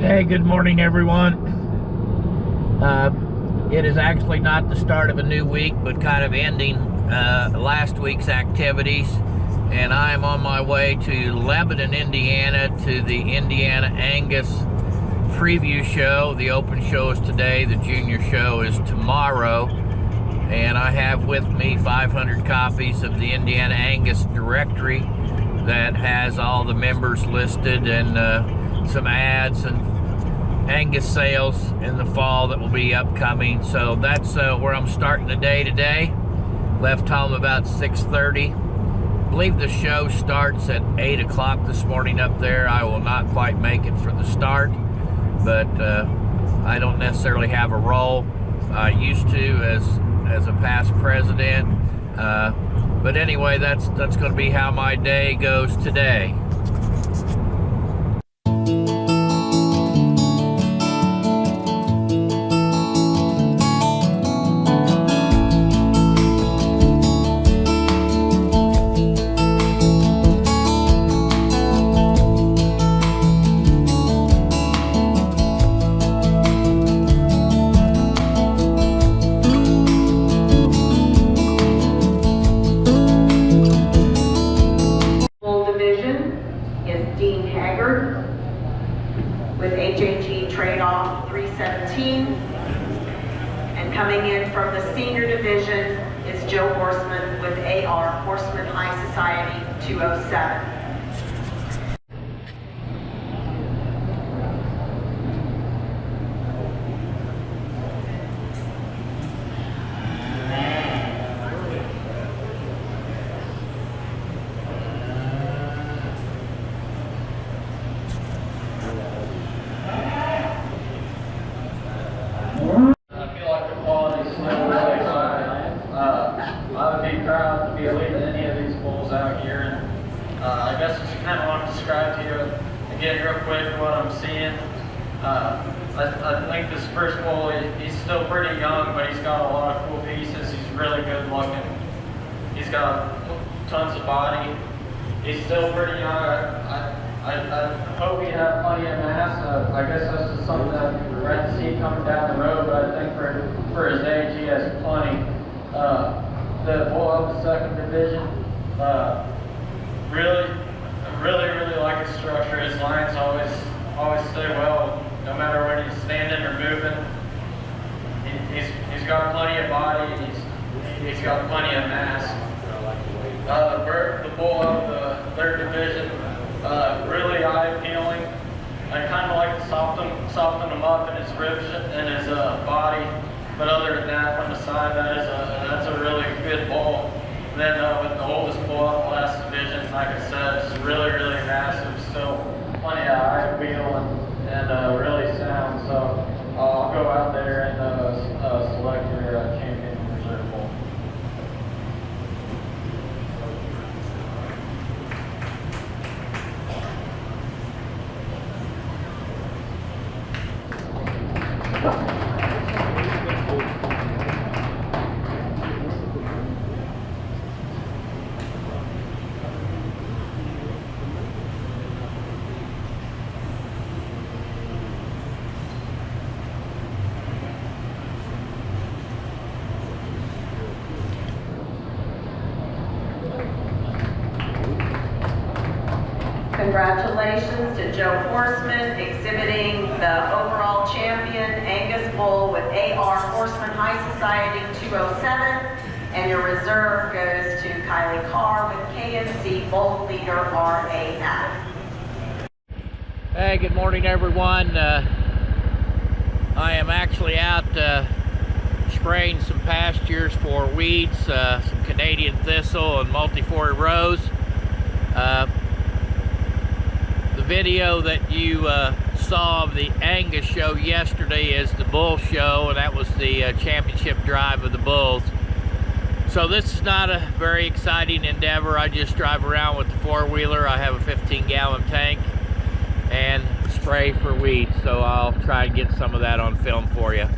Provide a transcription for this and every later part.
Hey, good morning, everyone. It is actually not the start of a new week, but kind of ending last week's activities. And I am on my way to Lebanon, Indiana, to the Indiana Angus preview show. The open show is today, the junior show is tomorrow. And I have with me 500 copies of the Indiana Angus directory that has all the members listed and some ads and Angus sales in the fall that will be upcoming. So that's where I'm starting the day today. Left home about 6:30. I believe the show starts at 8 o'clock this morning up there. I will not quite make it for the start, but I don't necessarily have a role. I used to as a past president. But anyway, that's going to be how my day goes today. With HAG trade-off 317, and coming in from the senior division is Joe Horseman with AR Horseman High Society 207. Proud to be leading any of these bulls out here, and I guess I just kind of want to describe to you again real quick what I'm seeing. I think this first bull, he's still pretty young, but he's got a lot of cool pieces. He's really good looking. He's got tons of body. He's still pretty young. I hope he has plenty of mass. I guess that's just something that we're right to see coming down the road, but I think for his age, he has plenty. The bull of the second division, really like his structure. His lines always stay well, no matter when he's standing or moving. He's got plenty of body. He's got plenty of mass. The bull of the third division, really eye appealing. I kind of like to soften him up in his ribs and his body. But other than that, from the side, that's a really good bull. And then with the oldest bull up the last division, like I said, it's really massive. Still plenty of eye appeal and really sound. So I'll go out there and select your champion reserve bull. Congratulations to Joe Horseman, exhibiting the overall champion Angus bull with AR Horseman High Society 207, and your reserve goes to Kylie Carr with KNC Bull Leader RAF. Hey, good morning, everyone. I am actually out spraying some pastures for weeds, some Canadian thistle and multifori rose. The video that you saw of the Angus show yesterday is the bull show, and that was the championship drive of the bulls. So this is not a very exciting endeavor. I just drive around with the four-wheeler. I have a 15-gallon tank and spray for weeds, so I'll try and get some of that on film for you.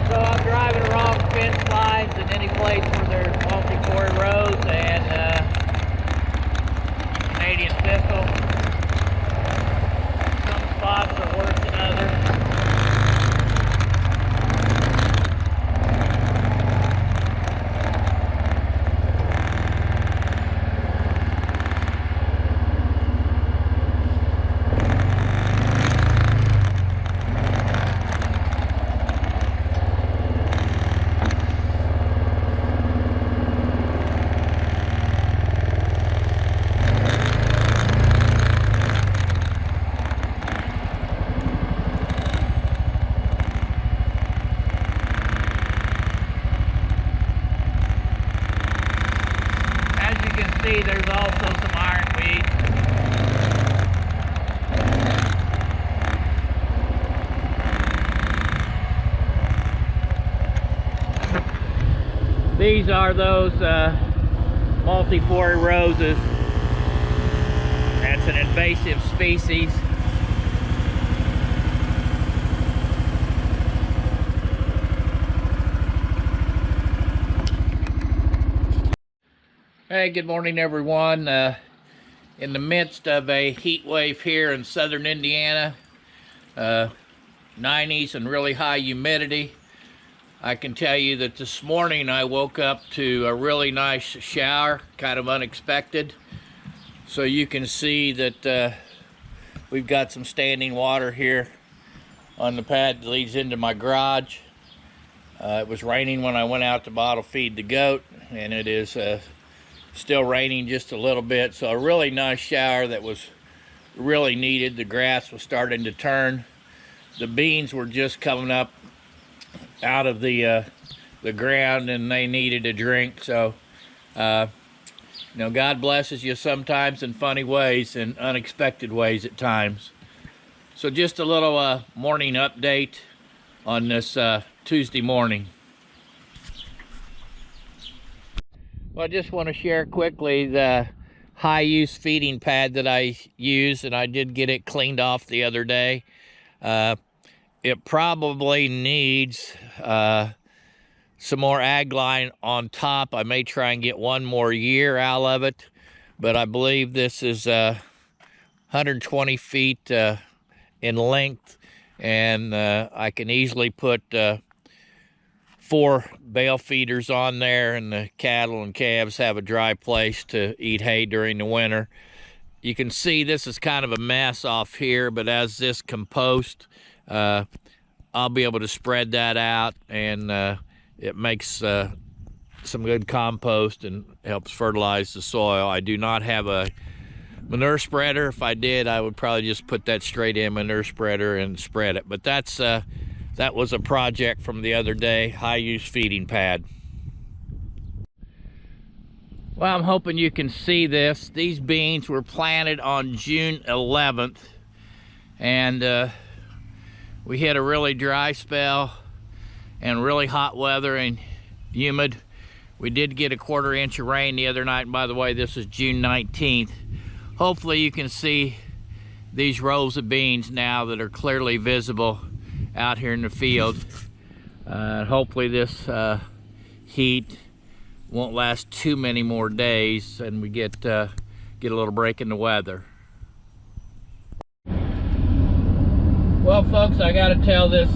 So I'm driving along fence lines in any place where there's multifori rows and Canadian see, there's also some ironweed. These are those multiflora roses. That's an invasive species. Hey, good morning everyone. In the midst of a heat wave here in southern Indiana, 90s and really high humidity, I can tell you that this morning I woke up to a really nice shower, kind of unexpected. So you can see that we've got some standing water here on the pad that leads into my garage. It was raining when I went out to bottle feed the goat, and it is still raining just a little bit. So a really nice shower that was really needed. The grass was starting to turn. The beans were just coming up out of the ground, and they needed a drink. So you know, God blesses you sometimes in funny ways and unexpected ways at times. So just a little morning update on this Tuesday morning. Well, I just want to share quickly the high use feeding pad that I use, and I did get it cleaned off the other day. It probably needs some more ag line on top. I may try and get one more year out of it, but I believe this is 120 feet in length, and I can easily put 4 bale feeders on there, and the cattle and calves have a dry place to eat hay during the winter. You can see this is kind of a mess off here, but as this compost, I'll be able to spread that out, and it makes some good compost and helps fertilize the soil. I do not have a manure spreader. If I did, I would probably just put that straight in manure spreader and spread it. But that's that was a project from the other day, high use feeding pad. Well, I'm hoping you can see this. These beans were planted on June 11th, and we hit a really dry spell and really hot weather and humid. We did get a 1/4 inch of rain the other night, and by the way, this is June 19th. Hopefully you can see these rows of beans now that are clearly visible out here in the field. Hopefully this heat won't last too many more days, and we get a little break in the weather. Well, folks, I got to tell this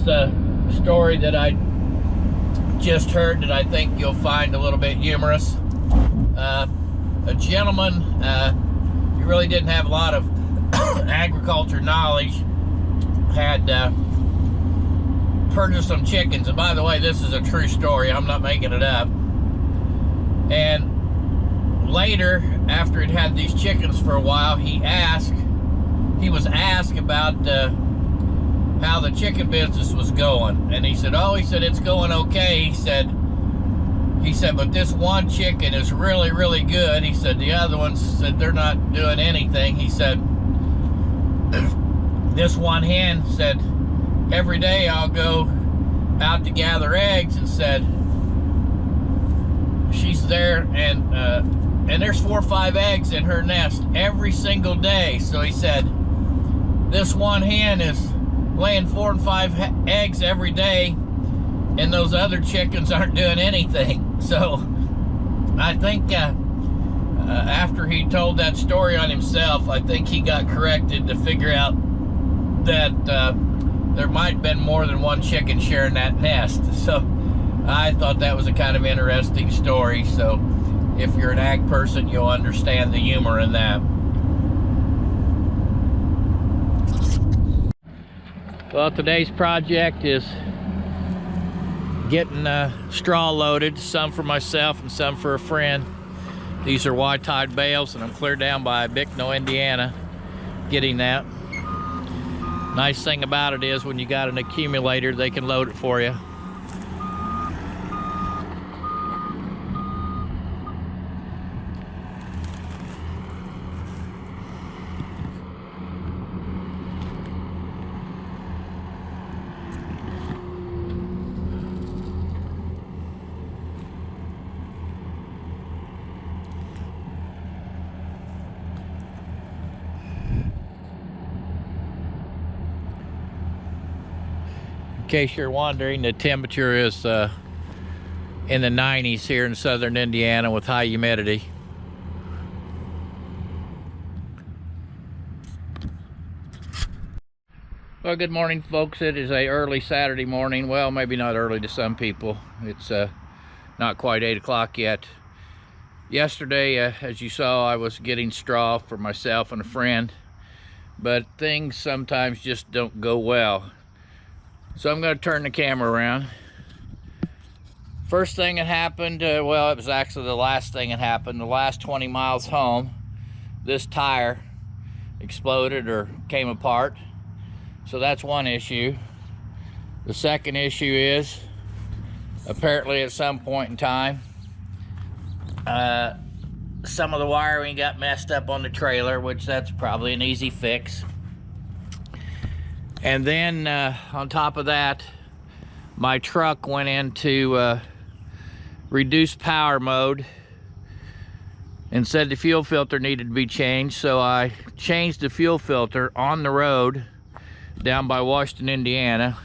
story that I just heard that I think you'll find a little bit humorous. A gentleman, he really didn't have a lot of agriculture knowledge, had purchased some chickens. And by the way, this is a true story. I'm not making it up. And later, after he'd had these chickens for a while, he was asked about how the chicken business was going, and he said, it's going okay. He said, but this one chicken is really, really good. He said, the other ones said they're not doing anything. He said, this one hen said, every day I'll go out to gather eggs, and said, she's there, and there's 4 or 5 eggs in her nest every single day. So he said, this one hen is laying 4 and 5 eggs every day, and those other chickens aren't doing anything. So I think after he told that story on himself, I think he got corrected to figure out that there might have been more than one chicken sharing that nest. So I thought that was a kind of interesting story. So if you're an ag person, you'll understand the humor in that. Well, today's project is getting straw loaded, some for myself and some for a friend. These are wide-tied bales, and I'm clear down by Bicknell, Indiana, getting that. Nice thing about it is when you got an accumulator, they can load it for you. case you're wondering, the temperature is in the 90s here in southern Indiana with high humidity. Well, good morning, folks. It is a early Saturday morning. Well, maybe not early to some people. It's not quite 8 o'clock yet. Yesterday, as you saw, I was getting straw for myself and a friend, but things sometimes just don't go well. So I'm going to turn the camera around. First thing that happened, well, it was actually the last thing that happened. The last 20 miles home, this tire exploded or came apart. So that's one issue. The second issue is, apparently at some point in time, some of the wiring got messed up on the trailer, which that's probably an easy fix. And then on top of that, my truck went into reduced power mode and said the fuel filter needed to be changed. So I changed the fuel filter on the road down by Washington, Indiana,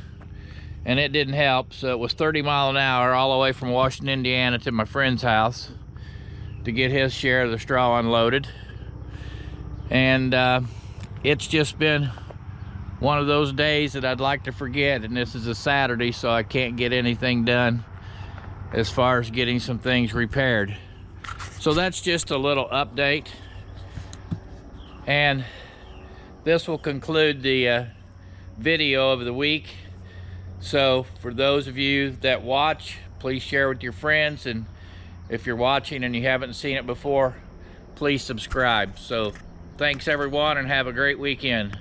and it didn't help. So it was 30 miles an hour all the way from Washington, Indiana to my friend's house to get his share of the straw unloaded. And it's just been one of those days that I'd like to forget, and this is a Saturday, so I can't get anything done as far as getting some things repaired. So that's just a little update, and this will conclude the video of the week. So for those of you that watch, please share with your friends, and if you're watching and you haven't seen it before, please subscribe. So thanks everyone, and have a great weekend.